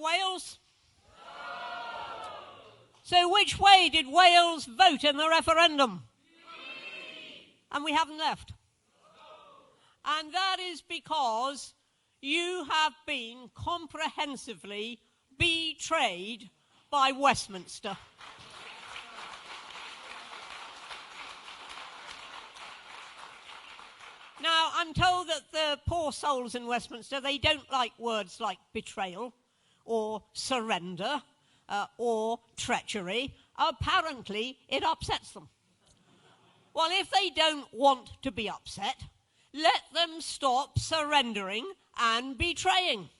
Wales? So which way did Wales vote in the referendum? And we haven't left. And that is because you have been comprehensively betrayed by Westminster. Now, I'm told that the poor souls in Westminster, they don't like words like betrayal or surrender or treachery. Apparently, it upsets them. Well, if they don't want to be upset, let them stop surrendering and betraying.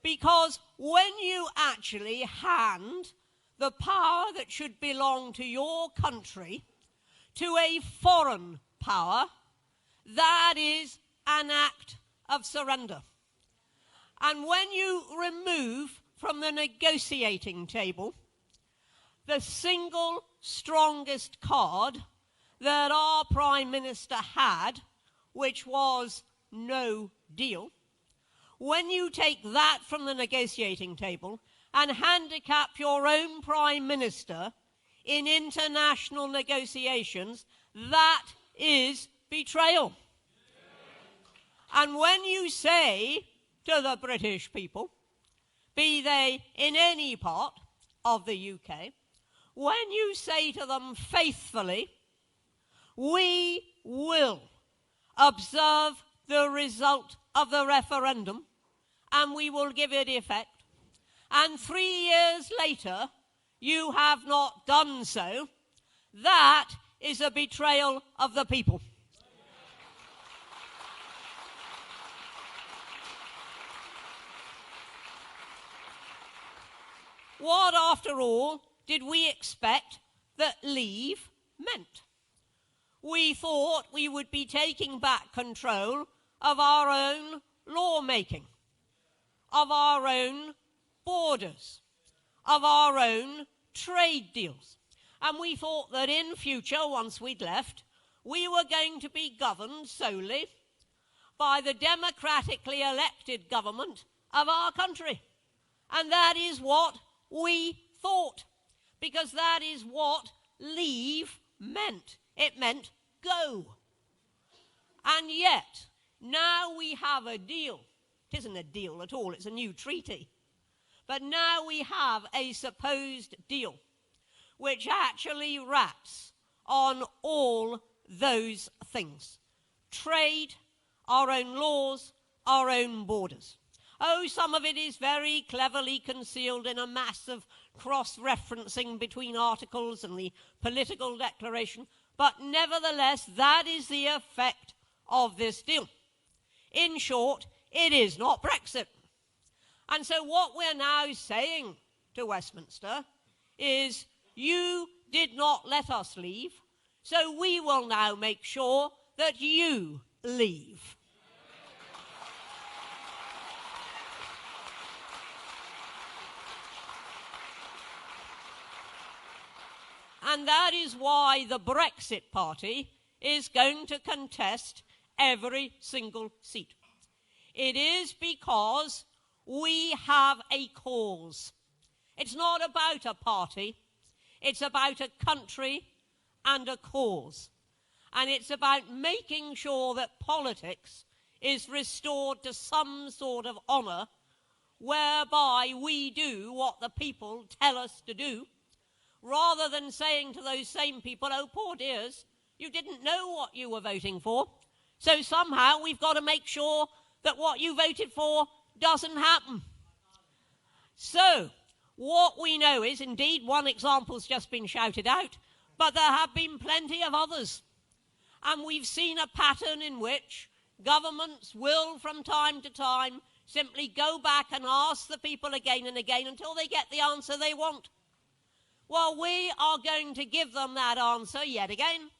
Because when you actually hand the power that should belong to your country to a foreign power, that is an act of surrender. And when you remove from the negotiating table the single strongest card that our Prime Minister had, which was no deal, when you take that from the negotiating table and handicap your own Prime Minister in international negotiations, that is betrayal. And when you say to the British people, be they in any part of the UK, when you say to them faithfully, we will observe the result of the referendum and we will give it effect, and 3 years later you have not done so, that is a betrayal of the people. What, after all, did we expect that leave meant? We thought we would be taking back control of our own lawmaking, of our own borders, of our own trade deals. And we thought that in future, once we'd left, we were going to be governed solely by the democratically elected government of our country. And that is what we thought, because that is what leave meant. It meant go. And yet, now we have a deal. It isn't a deal at all, it's a new treaty. But now we have a supposed deal which actually rests on all those things. Trade, our own laws, our own borders. Oh, some of it is very cleverly concealed in a mass of cross-referencing between articles and the political declaration, but nevertheless, that is the effect of this deal. In short, it is not Brexit. And so what we're now saying to Westminster is, you did not let us leave, so we will now make sure that you leave. And that is why the Brexit Party is going to contest every single seat. It is because we have a cause. It's not about a party. It's about a country and a cause. And it's about making sure that politics is restored to some sort of honour whereby we do what the people tell us to do, rather than saying to those same people, oh, poor dears, you didn't know what you were voting for, so somehow we've got to make sure that what you voted for doesn't happen. So, what we know is, indeed, one example's just been shouted out, but there have been plenty of others. And we've seen a pattern in which governments will, from time to time, simply go back and ask the people again and again until they get the answer they want. Well, we are going to give them that answer yet again.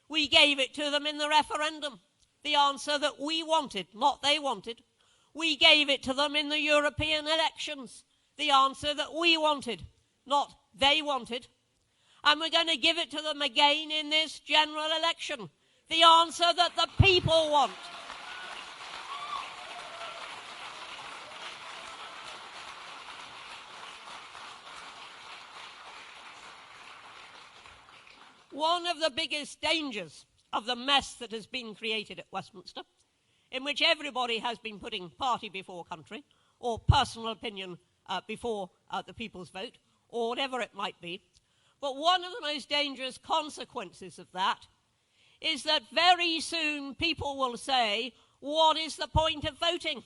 We gave it to them in the referendum, the answer that we wanted, not they wanted. We gave it to them in the European elections, the answer that we wanted, not they wanted. And we're going to give it to them again in this general election, the answer that the people want. one of the biggest dangers of the mess that has been created at Westminster, in which everybody has been putting party before country, or personal opinion before the people's vote, or whatever it might be. But one of the most dangerous consequences of that is that very soon people will say, what is the point of voting?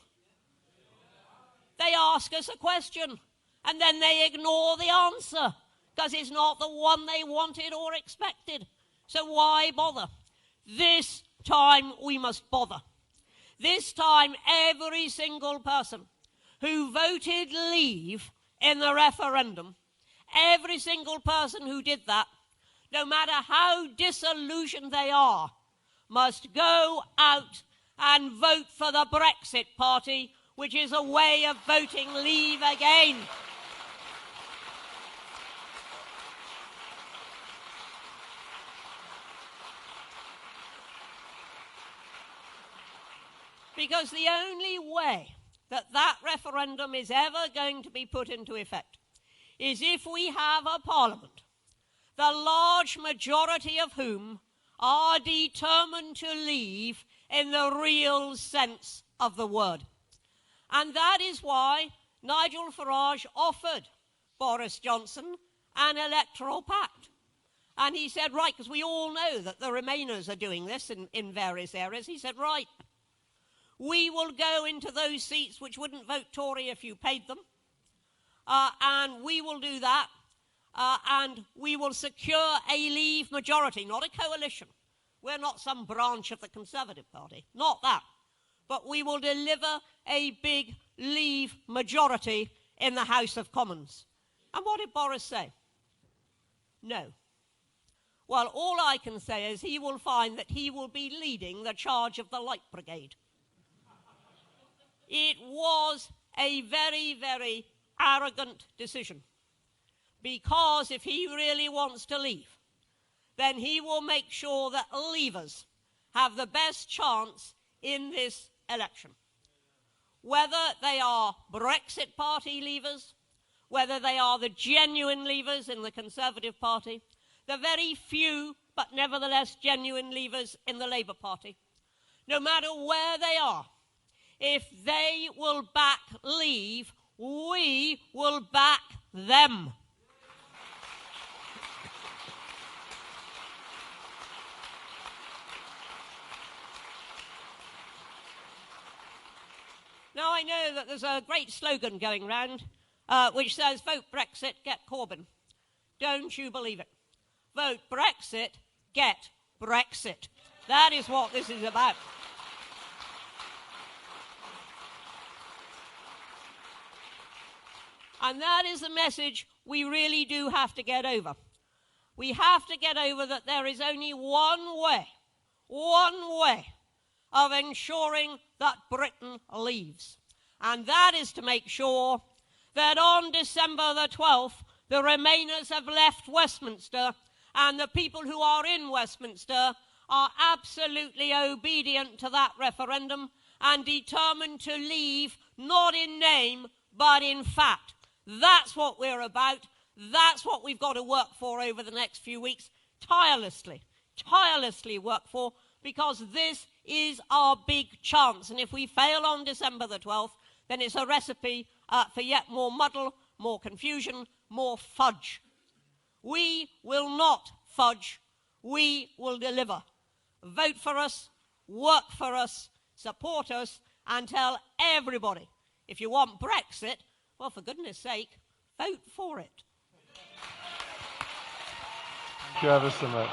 They ask us a question, and then they ignore the answer, because it's not the one they wanted or expected. So why bother? This time we must bother. This time every single person who voted leave in the referendum, every single person who did that, no matter how disillusioned they are, must go out and vote for the Brexit Party, which is a way of voting leave again. Because the only way that that referendum is ever going to be put into effect is if we have a parliament, the large majority of whom are determined to leave in the real sense of the word. And that is why Nigel Farage offered Boris Johnson an electoral pact. And he said, right, because we all know that the Remainers are doing this in various areas, he said, right, we will go into those seats which wouldn't vote Tory if you paid them, and we will do that, and we will secure a Leave majority, not a coalition. We're not some branch of the Conservative Party, not that. But we will deliver a big Leave majority in the House of Commons. And what did Boris say? No. Well, all I can say is he will find that he will be leading the charge of the Light Brigade. It was a very, very arrogant decision, because if he really wants to leave, then he will make sure that leavers have the best chance in this election. Whether they are Brexit Party leavers, whether they are the genuine leavers in the Conservative Party, the very few but nevertheless genuine leavers in the Labour Party, no matter where they are, if they will back Leave, we will back them. Now, I know that there's a great slogan going round which says, vote Brexit, get Corbyn. Don't you believe it. Vote Brexit, get Brexit. That is what this is about. And that is the message we really do have to get over. We have to get over that there is only one way of ensuring that Britain leaves. And that is to make sure that on December the 12th, the Remainers have left Westminster, and the people who are in Westminster are absolutely obedient to that referendum and determined to leave, not in name, but in fact. That's what we're about. That's what we've got to work for over the next few weeks. Tirelessly work for, because this is our big chance. And if we fail on December the 12th, then it's a recipe for yet more muddle, more confusion, more fudge. We will not fudge. We will deliver. Vote for us, work for us, support us, and tell everybody, if you want Brexit, well, for goodness sake, vote for it. Thank you ever so much.